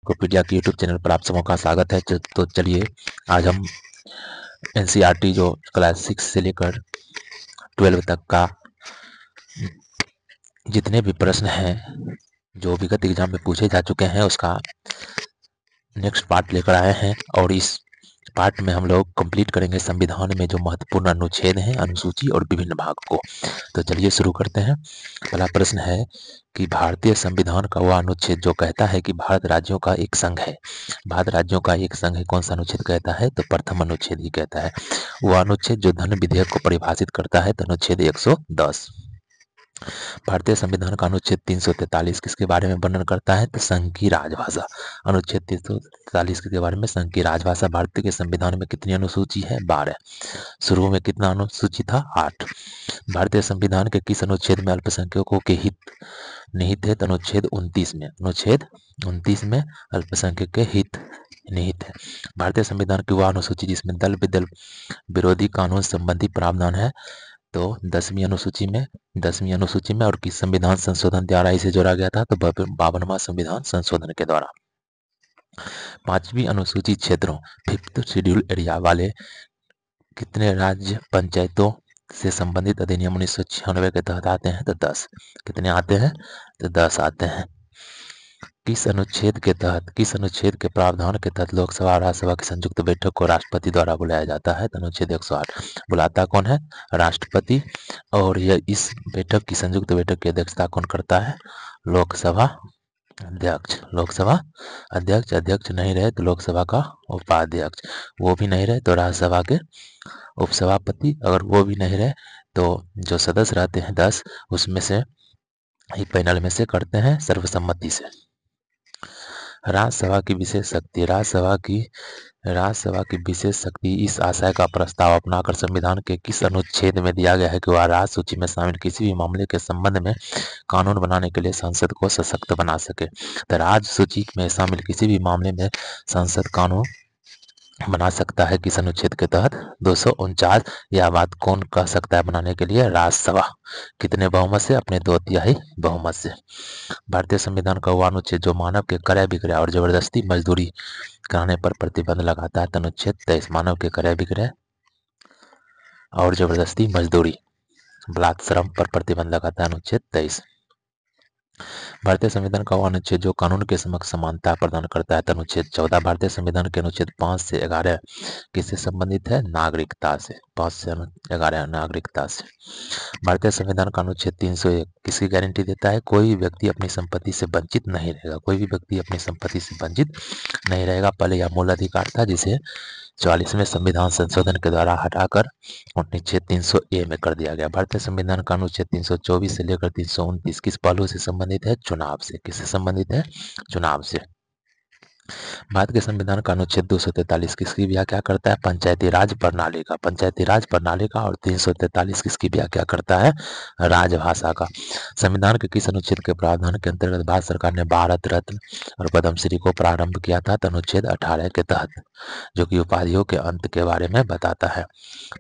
Wikipedia के YouTube channel पर आप सबों का स्वागत है। तो चलिए आज हम एनसीईआरटी जो क्लास 6 से लेकर 12 तक का जितने भी प्रश्न हैं जो विगत एग्जाम में पूछे जा चुके हैं उसका नेक्स्ट पार्ट लेकर आए हैं और इस पार्ट में हम लोग कंप्लीट करेंगे संविधान में जो महत्वपूर्ण अनुच्छेद हैं, अनुसूची और विभिन्न भाग को। तो चलिए शुरू करते हैं। पहला प्रश्न है कि भारतीय संविधान का वह अनुच्छेद जो कहता है कि भारत राज्यों का एक संघ है। भारत राज्यों का एक संघ है, कौन सा अनुच्छेद कहता है? तो प्रथम अनुच्छेद ही कहता है। वह अनुच्छेद जो धन विधेयक को परिभाषित करता है तो अनुच्छेद 110। भारतीय संविधान का अनुच्छेद 343 किसके बारे में वर्णन करता है? तो संघ की राजभाषा। अनुच्छेद 343 के बारे में संघ की राजभाषा। भारतीय के संविधान में कितनी अनुसूची है? 12। शुरू में कितना अनुसूची था? 8। भारतीय संविधान के किस अनुच्छेद में अल्पसंख्यकों के हित निहित है? तो अनुच्छेद 29 में। अनुच्छेद 29 में अल्पसंख्यक के हित निहित है। भारतीय संविधान की वह अनुसूची जिसमें दल विदल विरोधी कानून संबंधी प्रावधान है तो 10वीं अनुसूची में और किस संविधान संशोधन द्वारा इसे जोड़ा गया था? तो 52वां संविधान संशोधन के द्वारा। 5वीं अनुसूची क्षेत्रों 5th शेड्यूल एरिया वाले कितने राज्य पंचायतों से संबंधित अधिनियम 1996 के तहत आते हैं? तो 10। कितने आते हैं? तो 10 आते हैं। किस अनुच्छेद के प्रावधान के तहत लोकसभा और राज्यसभा की संयुक्त बैठक को राष्ट्रपति द्वारा बुलाया जाता है? तो अनुच्छेद 108। बुलाता कौन है? राष्ट्रपति। और यह इस बैठक की संयुक्त बैठक की अध्यक्षता कौन करता है? लोकसभा अध्यक्ष। लोकसभा अध्यक्ष। अध्यक्ष नहीं रहे तो लोकसभा का उपाध्यक्ष, वो भी नहीं रहे तो राज्यसभा के उपसभापति, अगर वो भी नहीं रहे तो जो सदस्य रहते हैं 10 उसमें से ही पैनल में से करते हैं सर्वसम्मति से। राज्यसभा की विशेष शक्ति। राज्यसभा की विशेष शक्ति इस आशय का प्रस्ताव अपनाकर संविधान के किस अनुच्छेद में दिया गया है कि वह राज्य सूची में शामिल किसी भी मामले के संबंध में कानून बनाने के लिए संसद को सशक्त बना सके। तो राज्य सूची में शामिल किसी भी मामले में संसद कानून बना सकता है किस अनुच्छेद के तहत? 249। यह बात कौन कह सकता है बनाने के लिए? राज्यसभा। कितने बहुमत से? अपने 2/3 बहुमत से। भारतीय संविधान का वह अनुच्छेद जो मानव के क्रय विक्रय और जबरदस्ती मजदूरी कराने पर प्रतिबंध लगाता है तो अनुच्छेद 23। मानव के क्रय विक्रय और जबरदस्ती मजदूरी बलात् श्रम पर प्रतिबंध लगाता है अनुच्छेद 23। भारतीय संविधान का वह अनुच्छेद जो कानून के समक्ष समानता प्रदान करता है तो अनुच्छेद 14। भारतीय संविधान के अनुच्छेद 5 से 11 किससे संबंधित है? नागरिकता से। 5 से 11 नागरिकता से। भारतीय संविधान का अनुच्छेद 301 किसकी गारंटी देता है? कोई भी व्यक्ति अपनी संपत्ति से वंचित नहीं रहेगा। कोई भी व्यक्ति अपनी संपत्ति से वंचित नहीं रहेगा। पहले यह मूल अधिकार था जिसे 44वें संविधान संशोधन के द्वारा हटाकर अनुच्छेद 300A में कर दिया गया। भारतीय संविधान का अनुच्छेद 324 से लेकर 329 किस पहलू से संबंधित है? चुनाव से। किससे संबंधित है? चुनाव से। भारत के संविधान का अनुच्छेद 243 किसकी व्याख्या करता है? पंचायती राज प्रणाली का। पंचायती राज प्रणाली का। और 343 किसकी व्याख्या करता है? राजभाषा का। संविधान के किस अनुच्छेद के प्रावधान के अंतर्गत भारत सरकार ने भारत रत्न और पद्मश्री को प्रारंभ किया था? तो अनुच्छेद 18 के तहत, जो कि उपाधियों के अंत के बारे में बताता है।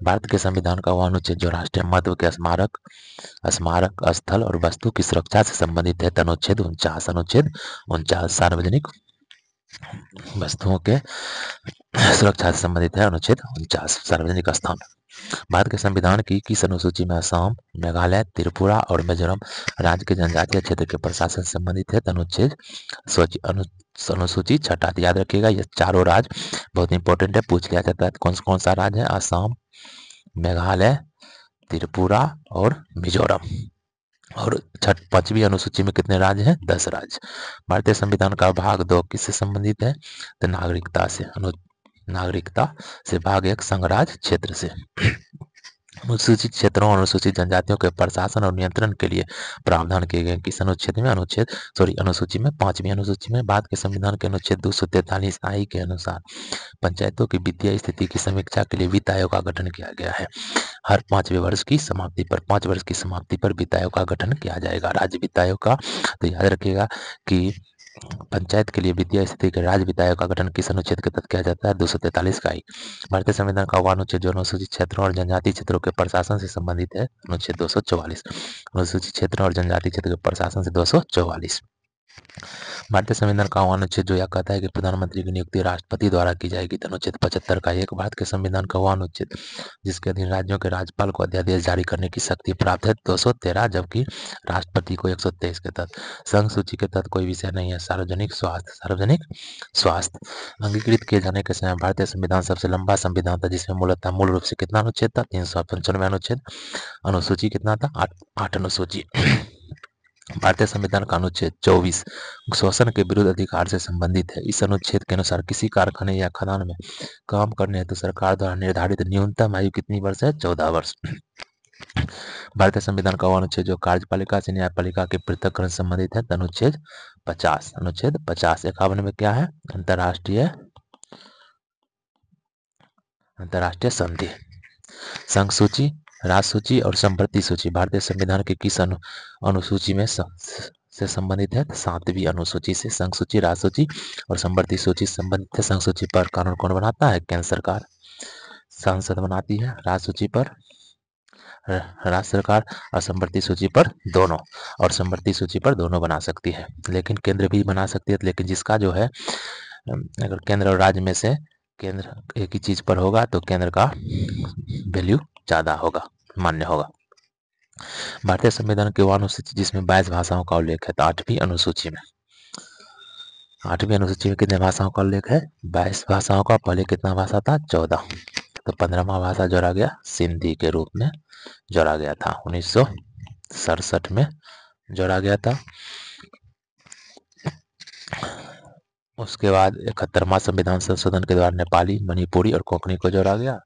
भारत के संविधान का वह अनुच्छेद जो राष्ट्रीय महत्व के स्मारक स्थल और वस्तु की सुरक्षा से संबंधित है तो अनुच्छेद 49। अनुच्छेद 49 सार्वजनिक वस्तुओं के सुरक्षा से संबंधित है अनुच्छेद 49 सार्वजनिक स्थान। भारत के संविधान की किस अनुसूची में असम, मेघालय, त्रिपुरा और मिजोरम राज्य के जनजातीय क्षेत्र के प्रशासन से संबंधित है? तो अनुच्छेद अनुसूची 6। याद रखिएगा ये चारों राज्य बहुत इंपॉर्टेंट है, पूछ लिया जाता है। कौन सा राज्य है? असम, मेघालय, त्रिपुरा और मिजोरम। और 5वीं अनुसूची में कितने राज्य हैं? 10 राज्य। भारतीय संविधान का भाग 2 किससे संबंधित है? तो नागरिकता से। नागरिकता से। भाग 1 संघ राज्य क्षेत्र से। अनुसूचित क्षेत्रों और अनुसूचित जनजातियों के प्रशासन और नियंत्रण के लिए प्रावधान किए गए किस अनुच्छेद में? अनुसूची में 5वीं अनुसूची में। भारत के संविधान के अनुच्छेद 243 आई के अनुसार पंचायतों की वित्तीय स्थिति की समीक्षा के लिए वित्त आयोग का गठन किया गया है। हर 5 वर्ष की समाप्ति पर वित्त आयोग का गठन किया जाएगा, राज्य वित्त आयोग का। तो याद रखिएगा कि पंचायत के लिए वित्तीय स्थिति के राज्य वित्त आयोग का गठन किस अनुच्छेद के तहत किया जाता है? 243 का ही। भारतीय संविधान का वह अनुच्छेद जो अनुसूचित क्षेत्रों और जनजातीय क्षेत्रों के प्रशासन से संबंधित है अनुच्छेद 244। अनुसूचित क्षेत्रों और जनजातीय क्षेत्र के प्रशासन से 244। भारतीय संविधान का अनुच्छेद जो यह कहता है कि प्रधानमंत्री की नियुक्ति राष्ट्रपति द्वारा की जाएगी। अनुच्छेद 75 का एक भारत के संविधान का वह अनुच्छेद जिसके अधीन राज्यों के राज्यपाल को अध्यादेश जारी करने की शक्ति प्राप्त है 213, जबकि राष्ट्रपति को 123 के तहत। संघ सूची के तहत कोई विषय नहीं है। सार्वजनिक स्वास्थ्य अंगीकृत किए जाने के समय भारतीय संविधान सबसे लंबा संविधान था, जिसमें मूल रूप से कितना अनुच्छेद था? 395 अनुच्छेद। अनुसूची कितना था? 8 अनुसूची। भारतीय संविधान का अनुच्छेद 24 शोषण के विरुद्ध अधिकार से संबंधित है। इस अनुच्छेद के अनुसार किसी कारखाने या खदान में काम करने हेतु सरकार द्वारा निर्धारित न्यूनतम आयु कितनी वर्ष है? 14 वर्ष। भारतीय संविधान का अनुच्छेद जो कार्यपालिका से न्यायपालिका के पृथक्करण से संबंधित है अनुच्छेद 50। अनुच्छेद 50। 51 में क्या है? अंतर्राष्ट्रीय संधि। संघ सूची, राज्य सूची और संप्रति सूची भारतीय संविधान के किस अनुसूची में से संबंधित है? 7वीं अनुसूची से। संघ सूची, राज्य सूची और संप्रति सूची संबंधित है। संघ सूची पर कानून कौन बनाता है? केंद्र सरकार, संसद बनाती है। राज्य सूची पर राज्य सरकार और संप्रति सूची पर दोनों, और संप्रति सूची पर दोनों बना सकती है, लेकिन केंद्र भी बना सकती है। लेकिन जिसका जो है अगर केंद्र और राज्य में से केंद्र एक ही चीज पर होगा तो केंद्र का वैल्यू ज्यादा होगा, मान्य होगा। भारतीय संविधान की वह अनुसूची जिसमें 22 भाषाओं का उल्लेख है तो 8वीं अनुसूची में। 8वीं अनुसूची में कितने भाषाओं का उल्लेख है? 22 भाषाओं का। पहले कितना भाषा था? 14। तो 15वां भाषा जोड़ा गया, सिंधी के रूप में जोड़ा गया था। 1967 में जोड़ा गया था। उसके बाद 71वां संविधान संशोधन के द्वारा नेपाली, मणिपुरी और कोंकणी को जोड़ा गया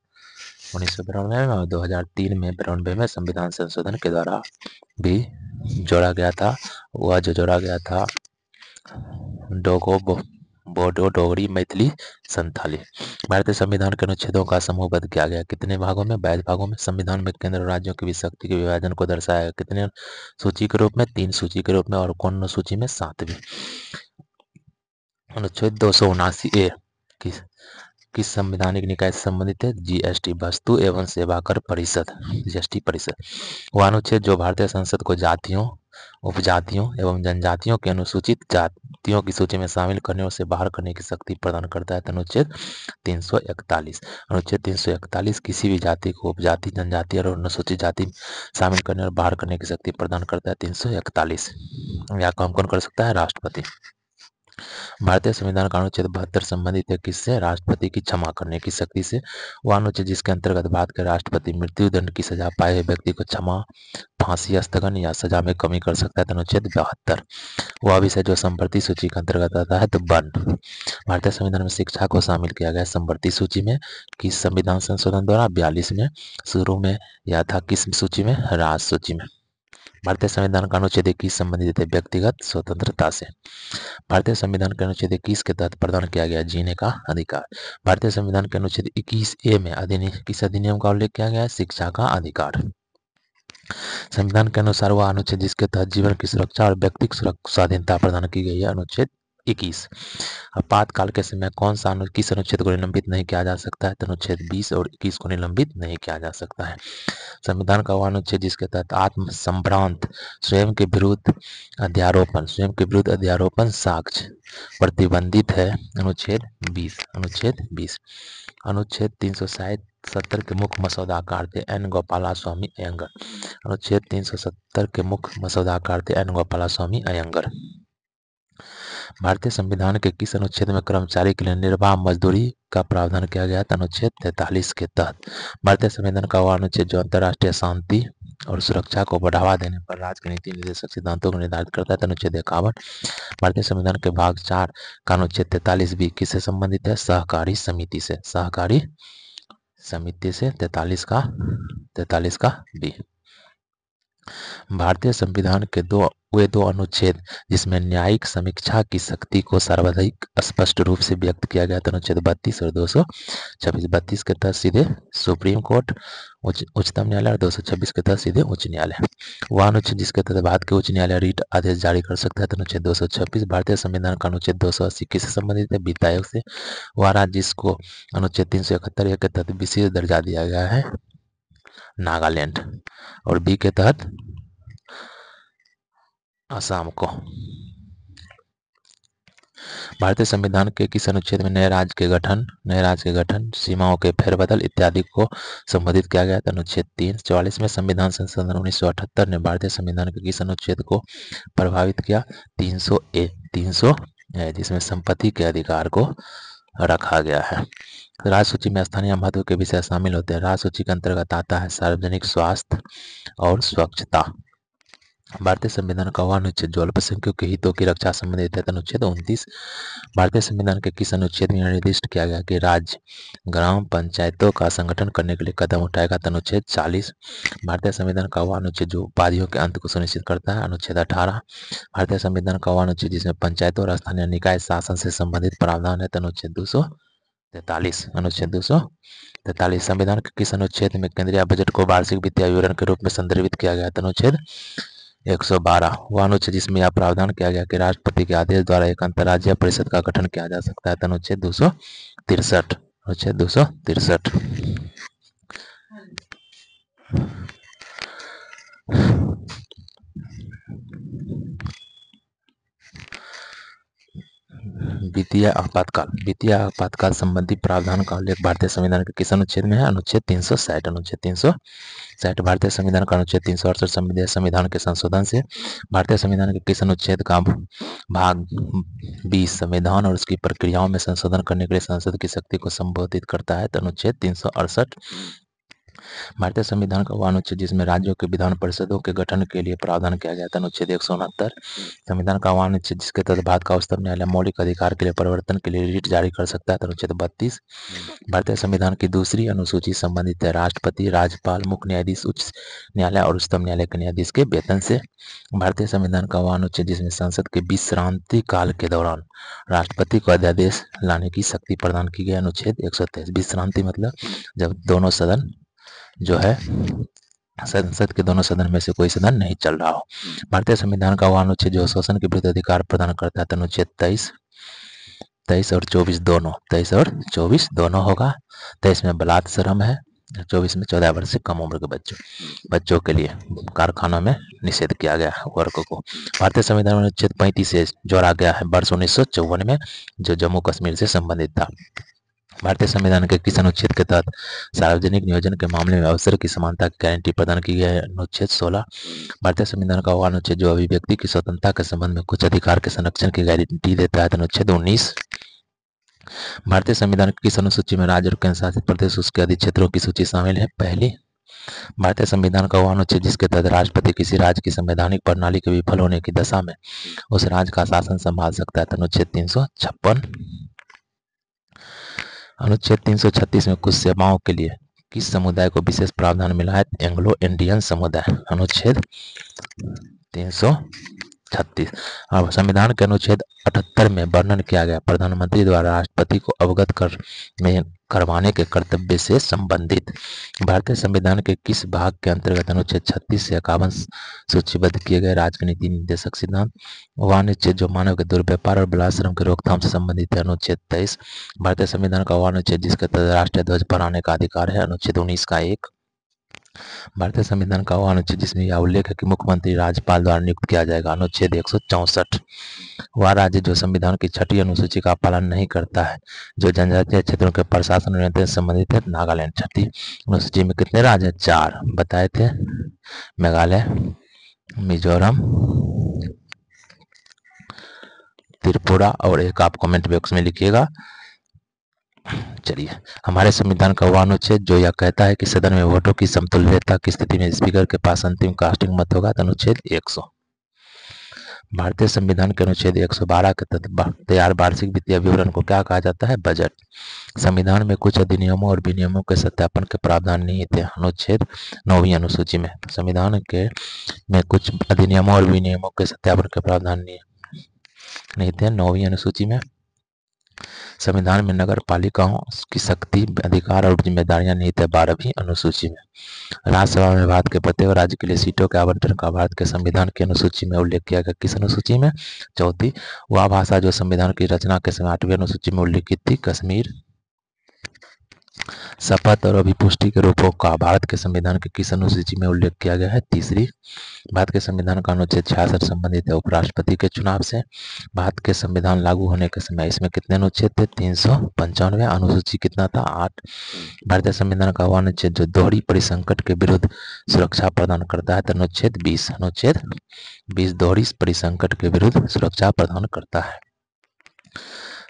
1992 में, और 2003 में 92 में संविधान संशोधन के द्वारा भी जोड़ा गया था। वह जो जोड़ा गया था डोगो, बोडो, डोगरी, मैथिली, संथाली। भारतीय संविधान के अनुच्छेदों का समूहबद्ध किया गया कितने भागों में? 22 भागों में। संविधान में केंद्र और राज्यों की शक्ति के विभाजन को दर्शाया कितने सूची के रूप में? 3 सूची के रूप में। और कौन अनुसूची में? 7वीं। अनुच्छेद 279A किस संवैधानिक निकाय से संबंधित है? जीएसटी, वस्तु एवं सेवा कर परिषद, जीएसटी परिषद। वह अनुच्छेद जो भारतीय संसद को जातियों, उपजातियों एवं जनजातियों के अनुसूचित जातियों की सूची में शामिल करने और उसे बाहर करने की शक्ति प्रदान करता है। अनुच्छेद 341। अनुच्छेद 341 किसी भी जाति को उपजाति, जनजाति और अनुसूचित जाति शामिल करने और बाहर करने की शक्ति प्रदान करता है। 341। यह काम कौन कर सकता है? राष्ट्रपति। भारतीय संविधान का अनुच्छेद 72 संबंधित है किससे? राष्ट्रपति की क्षमा करने की शक्ति से। वह अनुच्छेद जिसके अंतर्गत भारत के राष्ट्रपति मृत्यु दंड की सजा पाए हुए व्यक्ति को क्षमा, फांसी, स्थगन या सजा में कमी कर सकता है। अनुच्छेद 72। वह विषय जो संप्रति सूची के अंतर्गत आता है तो वन। भारतीय संविधान में शिक्षा को शामिल किया गया संप्रति सूची में किस संविधान संशोधन द्वारा? 42 में। शुरू में यह था किस सूची में? राज्य सूची में। भारतीय संविधान का अनुच्छेद 21 संबंधित है व्यक्तिगत स्वतंत्रता से। भारतीय संविधान के अनुच्छेद 21 के तहत प्रदान किया गया जीने का अधिकार। भारतीय संविधान के अनुच्छेद 21A में किस अधिनियम का उल्लेख किया गया है? शिक्षा का अधिकार। संविधान के अनुसार वह अनुच्छेद जिसके तहत जीवन की सुरक्षा और व्यक्तिगत स्वाधीनता प्रदान की गई है। अनुच्छेद 21। आपातकाल के समय कौन सा किस अनुच्छेद को निलंबित नहीं किया जा सकता है? तो अनुच्छेद 20 और 21 को निलंबित नहीं किया जा सकता है। संविधान का वह अनुच्छेद जिसके तहत आत्म संभ्रांत स्वयं के विरुद्ध अध्यारोपण साक्ष्य प्रतिबंधित है। अनुच्छेद 20। अनुच्छेद 20। अनुच्छेद 370 के मुख्य मसौदाकार थे एन गोपालास्वामी अयंगर। अनुच्छेद 370 के मुख्य मसौदाकार थे एन गोपालास्वामी अयंगर। भारतीय संविधान के किस अनुच्छेद में कर्मचारी के लिए निर्वाह मजदूरी का प्रावधान किया गया था? अनुच्छेद 43 के तहत। भारतीय संविधान का वह अनुच्छेद जो अंतर्राष्ट्रीय शांति और सुरक्षा को बढ़ावा देने पर राज्य के नीति निर्देशक सिद्धांतों को निर्धारित करता है। अनुच्छेद 51। भारतीय संविधान के भाग 4 का अनुच्छेद 43B किससे संबंधित है? सहकारी समिति से। सहकारी समिति से 43 का बी। भारतीय संविधान के वे दो अनुच्छेद जिसमें न्यायिक समीक्षा की शक्ति को सर्वाधिक स्पष्ट रूप से व्यक्त किया गया था। अनुच्छेद 32 और 226। 32 के तहत सीधे सुप्रीम कोर्ट, उच्चतम न्यायालय, और 226 के तहत सीधे उच्च न्यायालय। वह अनुच्छेद जिसके तहत भारत के उच्च न्यायालय रीट आदेश जारी कर सकता है। अनुच्छेद 226। भारतीय संविधान का अनुच्छेद 280 किससे संबंधित है? वित्त आयोग से। वह राज्य जिसको अनुच्छेद 371 के तहत विशेष दर्जा दिया गया है नागालैंड, और बी के तहत असम को। भारतीय संविधान के किस अनुच्छेद में नए राज्य के गठन, सीमाओं के फेरबदल इत्यादि को संबोधित किया गया था? अनुच्छेद 3। 44वें संविधान संशोधन 1978 ने भारतीय संविधान के किस अनुच्छेद को प्रभावित किया? 300 ए, जिसमें संपत्ति के अधिकार को रखा गया है। राज्य सूची में स्थानीय महत्व के विषय शामिल होते हैं। राज्य सूची के अंतर्गत आता है सार्वजनिक स्वास्थ्य और स्वच्छता। भारतीय संविधान का वह अनुच्छेद जो अल्पसंख्यकों के हितों की रक्षा संबंधित है? अनुच्छेद 29। भारतीय संविधान के किस अनुच्छेद में निर्दिष्ट किया गया कि राज्य ग्राम पंचायतों का संगठन करने के लिए कदम उठाएगा? अनुच्छेद 40। भारतीय संविधान का वह अनुच्छेद जो उपाधियों के अंत को सुनिश्चित करता है? अनुच्छेद 18। भारतीय संविधान का वह अनुच्छेद जिसमें पंचायतों और स्थानीय निकाय शासन से संबंधित प्रावधान है? अनुच्छेद 243। अनुच्छेद 243। संविधान के किस अनुच्छेद में केंद्रीय बजट को वार्षिक वित्तीय विवरण के रूप में संदर्भित किया गया? अनुच्छेद 112। वह अनुच्छेद जिसमें यह प्रावधान किया गया कि राष्ट्रपति के आदेश द्वारा एक अंतर्राज्यीय परिषद का गठन किया जा सकता है? अनुच्छेद 263। अनुच्छेद 263। वित्तीय आपातकाल संबंधी प्रावधान का उल्लेख भारतीय संविधान के किस अनुच्छेद में है? अनुच्छेद 360। अनुच्छेद 360। भारतीय संविधान का अनुच्छेद 368 संविधान के संशोधन से भारतीय संविधान के किस अनुच्छेद का भाग 20 संविधान और उसकी प्रक्रियाओं में संशोधन करने के लिए संसद की शक्ति को संबोधित करता है? अनुच्छेद 368। भारतीय संविधान का वह अनुच्छेद जिसमें राज्यों के विधान परिषदों के गठन के लिए प्रावधान किया गया था? अनुच्छेद 169। संविधान का वह अनुच्छेद जिसके तहत भारत का उच्चतम न्यायालय मौलिक अधिकार के लिए परिवर्तन के लिए रिट जारी कर सकता है? अनुच्छेद 32। भारतीय संविधान की दूसरी अनुसूची संबंधित है राष्ट्रपति, राज्यपाल, मुख्य न्यायाधीश, उच्च न्यायालय और उच्चतम न्यायालय के न्यायाधीश के वेतन से। भारतीय संविधान का वह अनुच्छेद जिसमें संसद के विश्रांति काल के दौरान राष्ट्रपति को अध्यादेश लाने की शक्ति प्रदान की गई? अनुच्छेद 123। विश्रांति मतलब जब दोनों सदन जो है संसद के दोनों सदन में से कोई सदन नहीं चल रहा हो। भारतीय संविधान का वह अनुच्छेद जो शोषण के विरुद्ध अधिकार प्रदान करता है? अनुच्छेद 23 और 24 दोनों। 23 और 24 दोनों होगा। 23 में बलात् श्रम है, 24 में 14 वर्ष से कम उम्र के बच्चों के लिए कारखानों में निषेध किया गया वर्ग को। भारतीय संविधान में अनुच्छेद 35 से जोड़ा गया है वर्ष 1954 में जो जम्मू कश्मीर से संबंधित था। भारतीय संविधान के किस अनुच्छेद के तहत सार्वजनिक नियोजन के मामले में अवसर की समानता की गारंटी प्रदान की गई है? अनुच्छेद 16। भारतीय संविधान का वह अनुच्छेद जो अभिव्यक्ति की स्वतंत्रता के संबंध में कुछ अधिकार के संरक्षण की गारंटी देता है? अनुच्छेद 19। भारतीय संविधान की किस अनुसूची में राज्य और केंद्र शासित प्रदेश उसके अधिक्षेत्रों की सूची शामिल है? पहली। भारतीय संविधान का वह अनुच्छेद जिसके तहत राष्ट्रपति किसी राज्य की संवैधानिक प्रणाली के विफल होने की दशा में उस राज्य का शासन संभाल सकता है? अनुच्छेद 356। अनुच्छेद 336 में कुछ सेवाओं के लिए किस समुदाय को विशेष प्रावधान मिला है? एंग्लो इंडियन समुदाय। अनुच्छेद 336। अब संविधान के अनुच्छेद 78 में वर्णन किया गया प्रधानमंत्री द्वारा राष्ट्रपति को अवगत करवाने के कर्तव्य से संबंधित भारतीय संविधान के किस भाग के अंतर्गत अनुच्छेद 36 से 51 सूचीबद्ध किए गए राज्य के नीति निर्देशक सिद्धांत? वह अनुच्छेद जो मानव के दुर्व्यापार और बलात्श्रम के रोकथाम से संबंधित है? अनुच्छेद 23। भारतीय संविधान का वह अनुच्छेद जिसके तहत राष्ट्रीय ध्वज फहराने का अधिकार है? अनुच्छेद 19 का 1। भारतीय संविधान का वह अनुच्छेद जिसमें यह उल्लेख है कि मुख्यमंत्री राज्यपाल द्वारा नियुक्त किया जाएगा? अनुच्छेद 164। वह राज्य जो संविधान की 6ठी अनुसूची का पालन नहीं करता है जो जनजातीय क्षेत्रों के प्रशासन और नियंत्रण से संबंधित है? नागालैंड। 6ठी अनुसूची में कितने राज्य? 4 बताए थे, मेघालय, मिजोरम, त्रिपुरा और एक आप कमेंट बॉक्स में लिखिएगा। चलिए, हमारे संविधान का वह अनुच्छेद जो यह कहता है कि सदन में वोटों की समतुल्यता की स्थिति में स्पीकर के पास अंतिम कास्टिंग मत होगा? अनुच्छेद 100। भारतीय संविधान के अनुच्छेद 112 के तहत तैयार वार्षिक वित्तीय विवरण को क्या कहा जाता है? बजट। संविधान में कुछ अधिनियमों और विनियमों के सत्यापन के प्रावधान नहीं थे? अनुच्छेद 9वीं अनुसूची में संविधान के में कुछ अधिनियमों और विनियमों के सत्यापन के प्रावधान नहीं थे। 9वीं अनुसूची में संविधान में नगर पालिकाओं की शक्ति, अधिकार और जिम्मेदारियां नहीं थे। 12वीं अनुसूची में राज्यसभा में भारत के प्रत्येक राज्य के लिए सीटों के आवंटन का भारत के संविधान की अनुसूची में उल्लेख किया गया? किस अनुसूची में? 4थी। वह भाषा जो संविधान की रचना के समय 8वीं अनुसूची में उल्लेखित थी? कश्मीर शपथ और अभिपुष्टि के रूपों का भारत के संविधान के किस अनुसूची में उल्लेख किया गया है? तीसरी। भारत के संविधान का अनुच्छेद 66 संबंधित है उपराष्ट्रपति के चुनाव से। भारत के संविधान लागू होने के समय इसमें कितने अनुच्छेद थे? 395। अनुसूची कितना था? 8। भारतीय संविधान का वह अनुच्छेद जो दोहरी परिसंकट के विरुद्ध सुरक्षा प्रदान करता है तो अनुच्छेद 20। अनुच्छेद 20 दोहरी परिसंकट के विरुद्ध सुरक्षा प्रदान करता है।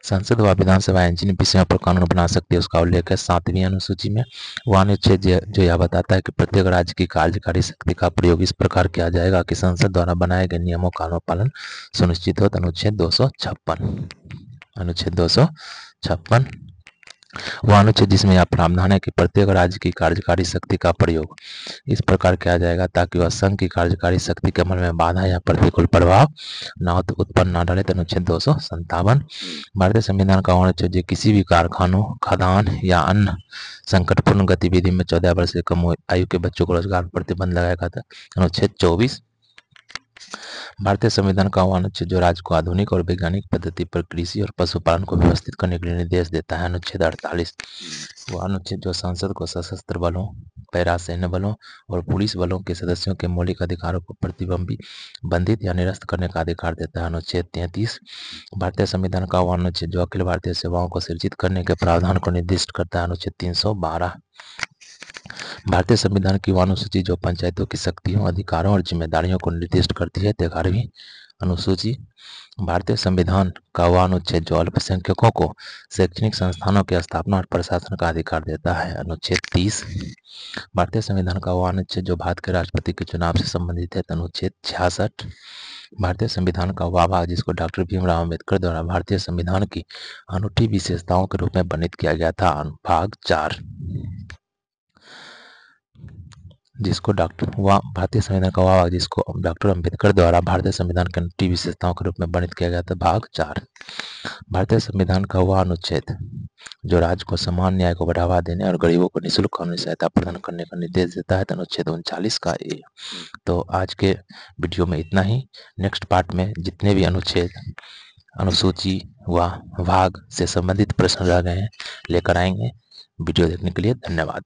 संसद व विधानसभा जिन विषयों पर कानून बना सकती है उसका उल्लेख है 7वीं अनुसूची में। वह अनुच्छेद जो यह बताता है कि प्रत्येक राज्य की कार्यकारी शक्ति का प्रयोग इस प्रकार किया जाएगा कि संसद द्वारा बनाए गए नियमों का अनुपालन सुनिश्चित हो। अनुच्छेद 256। अनुच्छेद 256 वह अनुच्छेद जिसमें यह प्रावधान है कि प्रत्येक राज्य की कार्यकारी शक्ति का प्रयोग इस प्रकार किया जाएगा ताकि वह संघ की कार्यकारी शक्ति के अमल में बाधा या प्रतिकूल प्रभाव न उत्पन्न न डाले। अनुच्छेद 257। भारतीय संविधान का अनुच्छेद जो किसी भी कारखानों, खदान या अन्य संकटपूर्ण गतिविधि में 14 वर्ष से कम आयु के बच्चों को रोजगार प्रतिबंध लगाया था। अनुच्छेद 24। भारतीय संविधान का वह अनुच्छेद जो राज्य को आधुनिक और वैज्ञानिक पद्धति पर कृषि और पशुपालन को व्यवस्थित करने के लिए निर्देश देता है। अनुच्छेद 48। वह अनुच्छेद जो संसद को सशस्त्र बलों, पैरा सैन्य बलों और पुलिस बलों के सदस्यों के मौलिक अधिकारों को प्रतिबंधित या निरस्त करने का अधिकार देता है। अनुच्छेद 33। भारतीय संविधान का वह अनुच्छेद जो अखिल भारतीय सेवाओं को सृजित करने के प्रावधान को निर्दिष्ट करता है। अनुच्छेद 312। भारतीय संविधान की वह अनुसूची जो पंचायतों की शक्तियों, अधिकारों और जिम्मेदारियों को निर्दिष्ट करती है। 11वीं अनुसूची। भारतीय संविधान का वह अनुच्छेद जो अल्पसंख्यकों को शैक्षणिक संस्थानों की स्थापना और प्रशासन का अधिकार देता है। अनुच्छेद 30। भारतीय संविधान का वह अनुच्छेद जो भारत के राष्ट्रपति के चुनाव से संबंधित है। अनुच्छेद 66। भारतीय संविधान का वह भाग जिसको डॉक्टर भीमराव अम्बेडकर द्वारा भारतीय संविधान की अनूठी विशेषताओं के रूप में वर्णित किया गया था। भाग 4 जिसको भारतीय संविधान का वह भाग जिसको डॉक्टर अंबेडकर द्वारा भारतीय संविधान की अनूठी विशेषताओं के रूप में वर्णित किया गया था। भाग 4। भारतीय संविधान का वह अनुच्छेद जो राज्य को समान न्याय को बढ़ावा देने और गरीबों को निःशुल्क कानूनी सहायता प्रदान करने का निर्देश देता है। अनुच्छेद 39 का ए। तो आज के वीडियो में इतना ही। नेक्स्ट पार्ट में जितने भी अनुच्छेद, अनुसूची व भाग से संबंधित प्रश्न रह गए हैं लेकर आएंगे। वीडियो देखने के लिए धन्यवाद।